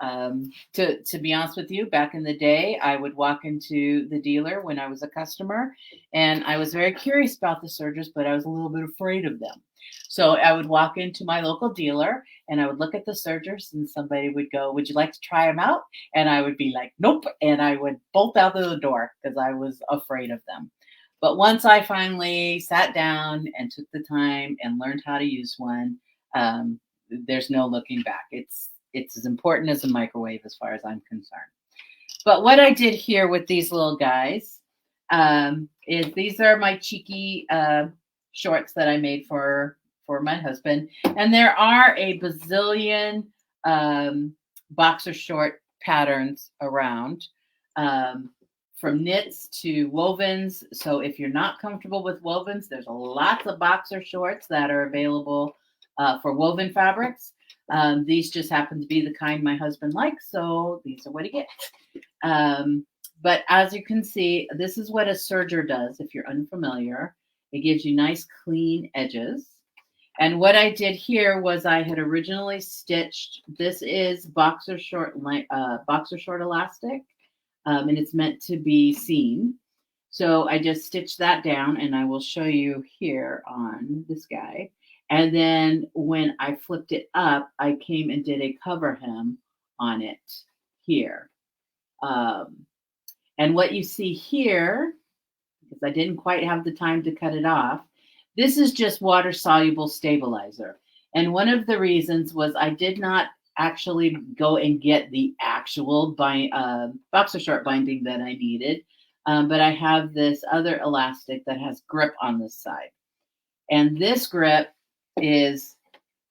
To be honest with you, back in the day, I would walk into the dealer when I was a customer, and I was very curious about the sergers, but I was a little bit afraid of them. So I would walk into my local dealer, and I would look at the sergers, and somebody would go, "Would you like to try them out?" And I would be like, "Nope," and I would bolt out of the door because I was afraid of them. But once I finally sat down and took the time and learned how to use one, there's no looking back. It's as important as a microwave as far as I'm concerned. But what I did here with these little guys is these are my cheeky shorts that I made for my husband. And there are a bazillion boxer short patterns around. From knits to wovens. So if you're not comfortable with wovens, there's lots of boxer shorts that are available for woven fabrics. These just happen to be the kind my husband likes, so these are what he gets. But as you can see, this is what a serger does if you're unfamiliar. It gives you nice clean edges. And what I did here was I had originally stitched, this is boxer short elastic. And it's meant to be seen. So I just stitched that down, and I will show you here on this guy. And then when I flipped it up, I came and did a cover hem on it here. And what you see here, because I didn't quite have the time to cut it off, this is just water-soluble stabilizer. And one of the reasons was I did not actually go and get the actual boxer short binding that I needed. But I have this other elastic that has grip on this side. And this grip is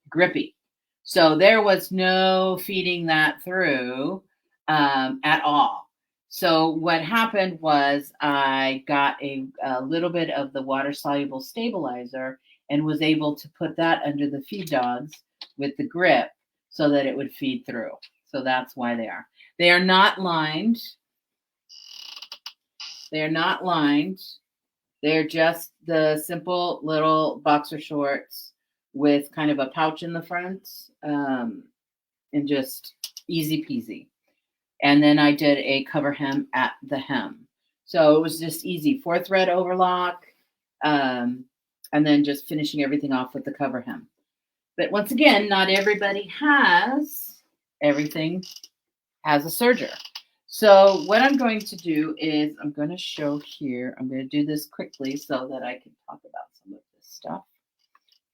grippy. So there was no feeding that through at all. So what happened was I got a little bit of the water-soluble stabilizer and was able to put that under the feed dogs with the grip so that it would feed through. So that's why they are. They are not lined. They are not lined. They're just the simple little boxer shorts with kind of a pouch in the front and just easy peasy. And then I did a cover hem at the hem. So it was just easy. 4-thread overlock and then just finishing everything off with the cover hem. But once again, not everybody has everything has a serger. So what I'm going to do is I'm going to show here. I'm going to do this quickly so that I can talk about some of this stuff.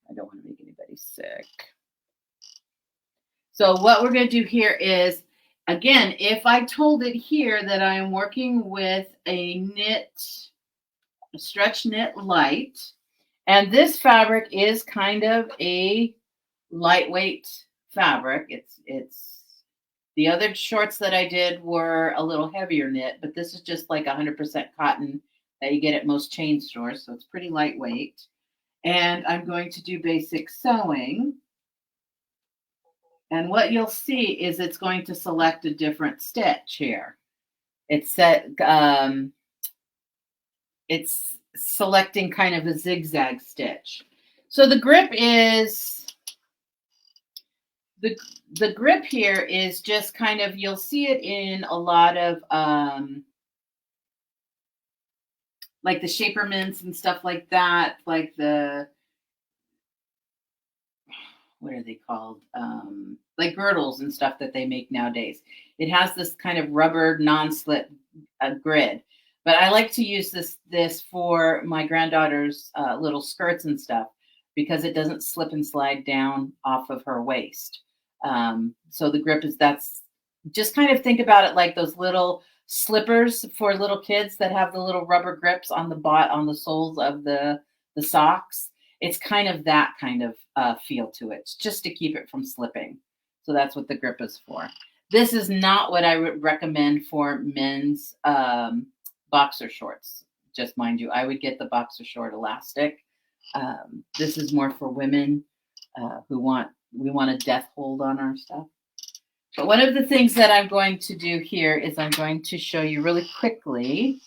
I don't want to make anybody sick. So what we're going to do here is, again, if I told it here that I am working with a stretch knit light, and this fabric is kind of a lightweight fabric. It's the other shorts that I did were a little heavier knit, but this is just like 100% cotton that you get at most chain stores, so it's pretty lightweight. And I'm going to do basic sewing. And what you'll see is it's going to select a different stitch here. It's selecting kind of a zigzag stitch. So the grip is, the grip here is just kind of, you'll see it in a lot of like the shaper mints and stuff like that, like the, what are they called? Like girdles and stuff that they make nowadays. It has this kind of rubber non-slip grid. But I like to use this for my granddaughter's little skirts and stuff because it doesn't slip and slide down off of her waist. So the grip is, that's just kind of think about it like those little slippers for little kids that have the little rubber grips on the soles of the socks. It's kind of that kind of feel to it, just to keep it from slipping. So that's what the grip is for. This is not what I would recommend for men's boxer shorts. Just mind you, I would get the boxer short elastic. This is more for women we want a death hold on our stuff. But one of the things that I'm going to do here is I'm going to show you really quickly.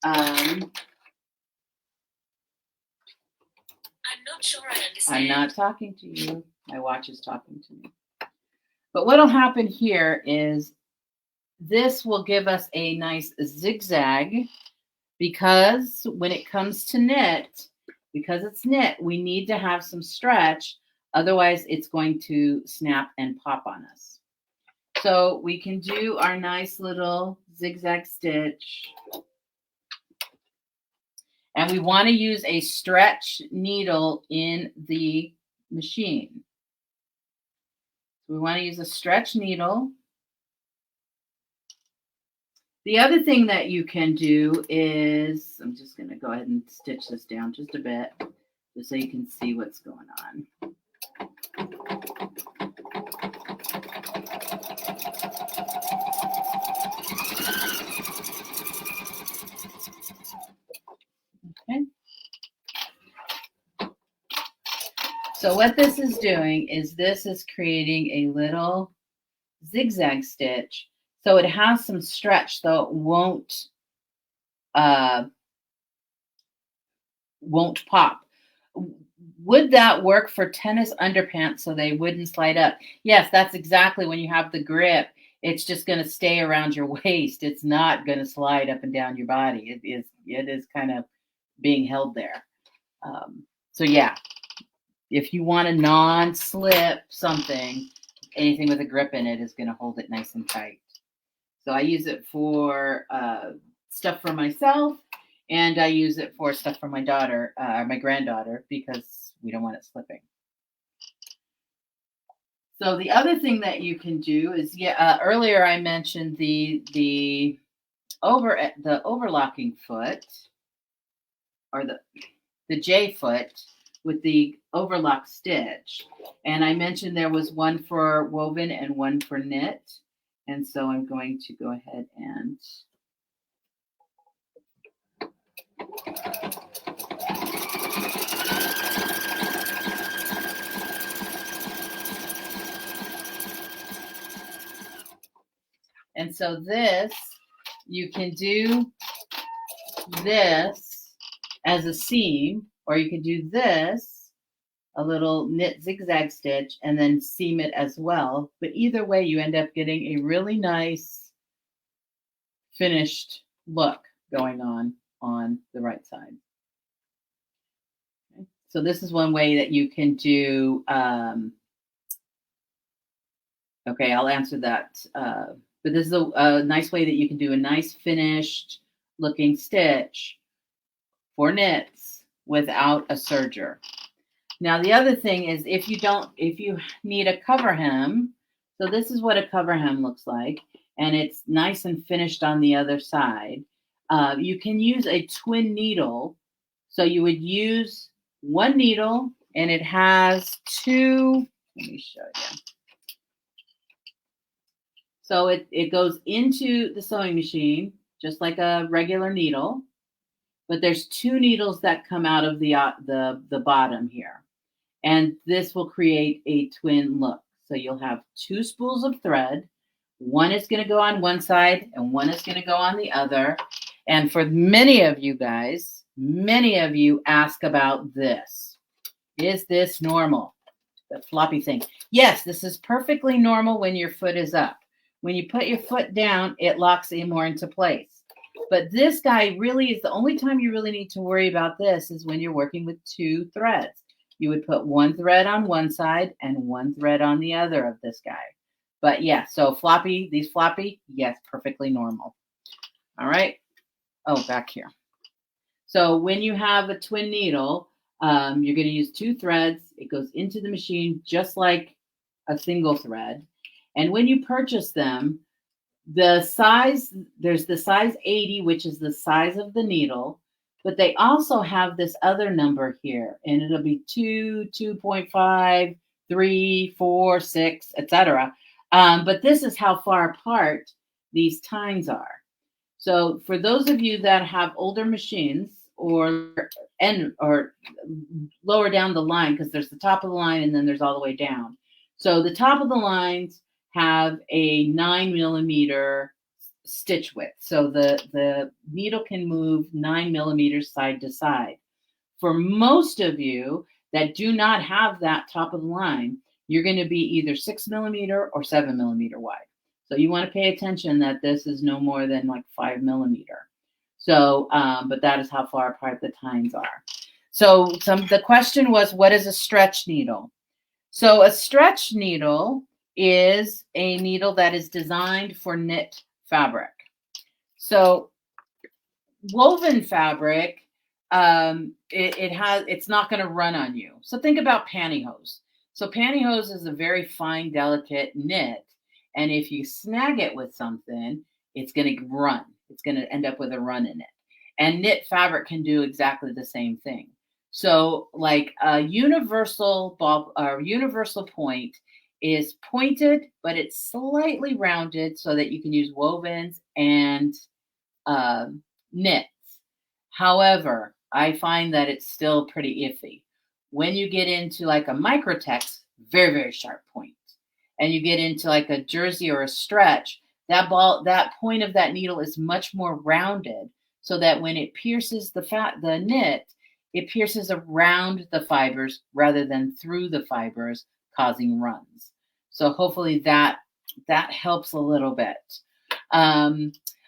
I'm not sure I understand. I'm not talking to you. My watch is talking to me. But what will happen here is this will give us a nice zigzag, because when it comes to knit, because it's knit, we need to have some stretch. Otherwise, it's going to snap and pop on us. So we can do our nice little zigzag stitch. And we want to use a stretch needle in the machine. We want to use a stretch needle. The other thing that you can do is, I'm just going to go ahead and stitch this down just a bit, just so you can see what's going on. Okay. So what this is doing is this is creating a little zigzag stitch. So it has some stretch, though it won't pop. Would that work for tennis underpants so they wouldn't slide up? Yes, that's exactly when you have the grip. It's just going to stay around your waist. It's not going to slide up and down your body. It is kind of being held there. So yeah, if you want a non-slip something, anything with a grip in it is going to hold it nice and tight. So I use it for stuff for myself, and I use it for stuff for my daughter, my granddaughter, because we don't want it slipping. So the other thing that you can do is, earlier I mentioned the overlocking foot, or the J foot with the overlock stitch. And I mentioned there was one for woven and one for knit. And so I'm going to go ahead and so this, you can do this as a seam, or you can do this, a little knit zigzag stitch, and then seam it as well. But either way, you end up getting a really nice finished look going on the right side. Okay. So this is one way that you can do, okay, I'll answer that. But this is a nice way that you can do a nice finished looking stitch for knits without a serger. Now, the other thing is if you need a cover hem, so this is what a cover hem looks like, and it's nice and finished on the other side. You can use a twin needle. So you would use one needle, and it has two, let me show you. So it goes into the sewing machine, just like a regular needle, but there's two needles that come out of the bottom here. And this will create a twin look. So you'll have two spools of thread. One is going to go on one side and one is going to go on the other. And for many of you guys, many of you ask about this. Is this normal? The floppy thing. Yes, this is perfectly normal when your foot is up. When you put your foot down, it locks in more into place. But this guy really is the only time you really need to worry about this is when you're working with two threads. You would put one thread on one side and one thread on the other of this guy. But yeah, so floppy, these floppy, yes, perfectly normal. All right. Oh, back here. So when you have a twin needle, you're going to use two threads. It goes into the machine just like a single thread. And when you purchase them, there's the size 80, which is the size of the needle, but they also have this other number here, and it'll be 2, 2.5, 3, 4, 6, etc. But this is how far apart these tines are. So for those of you that have older machines or lower down the line, because there's the top of the line and then there's all the way down. So the top of the lines have a 9mm stitch width. So the needle can move 9mm side to side. For most of you that do not have that top of the line, you're going to be either 6mm or 7mm wide. So you want to pay attention that this is no more than like 5mm. So, but that is how far apart the tines are. So the question was, what is a stretch needle? So a stretch needle is a needle that is designed for knit fabric. So woven fabric, it's not going to run on you. So think about pantyhose. So pantyhose is a very fine, delicate knit. And if you snag it with something, it's going to run. It's going to end up with a run in it. And knit fabric can do exactly the same thing. So like a universal point is pointed, but it's slightly rounded so that you can use wovens and knits. However, I find that it's still pretty iffy. When you get into like a microtex, very, very sharp point. And you get into like a jersey or a stretch, that point of that needle is much more rounded so that when it pierces the knit, it pierces around the fibers rather than through the fibers, causing runs. So hopefully that helps a little bit.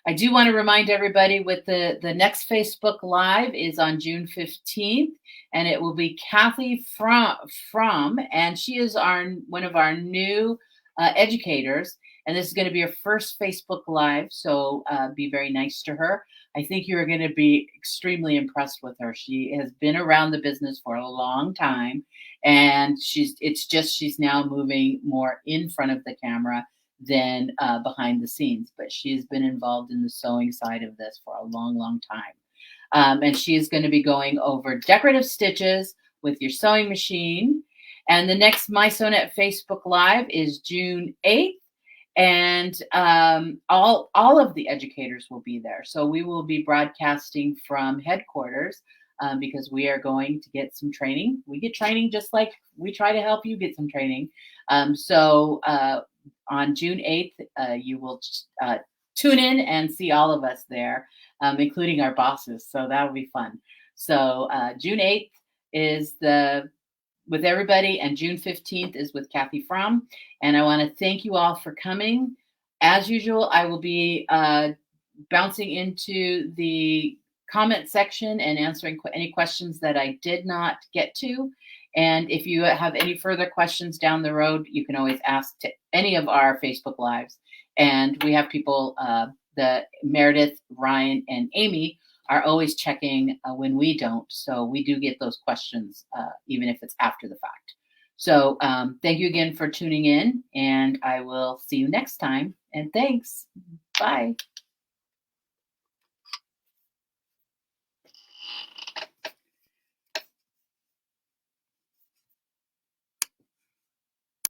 I do want to remind everybody with the next Facebook Live is on June 15th, and it will be Kathy from and she is one of our new educators, and this is going to be her first Facebook Live, so be very nice to her. I think you're going to be extremely impressed with her. She has been around the business for a long time, and she's now moving more in front of the camera than behind the scenes, but she's been involved in the sewing side of this for a long, long time. And she is going to be going over decorative stitches with your sewing machine. And the next My Sewnet Facebook Live is June 8th. And all of the educators will be there. So we will be broadcasting from headquarters because we are going to get some training. We get training just like we try to help you get some training. So on June 8th, you will tune in and see all of us there, including our bosses. So that will be fun. So June 8th is with everybody, and June 15th is with Kathy Fromm. And I want to thank you all for coming. As usual, I will be bouncing into the comment section and answering any questions that I did not get to. And if you have any further questions down the road, you can always ask to any of our Facebook Lives. And we have people, the Meredith, Ryan, and Amy are always checking when we don't. So we do get those questions, even if it's after the fact. So thank you again for tuning in, and I will see you next time. And thanks. Bye.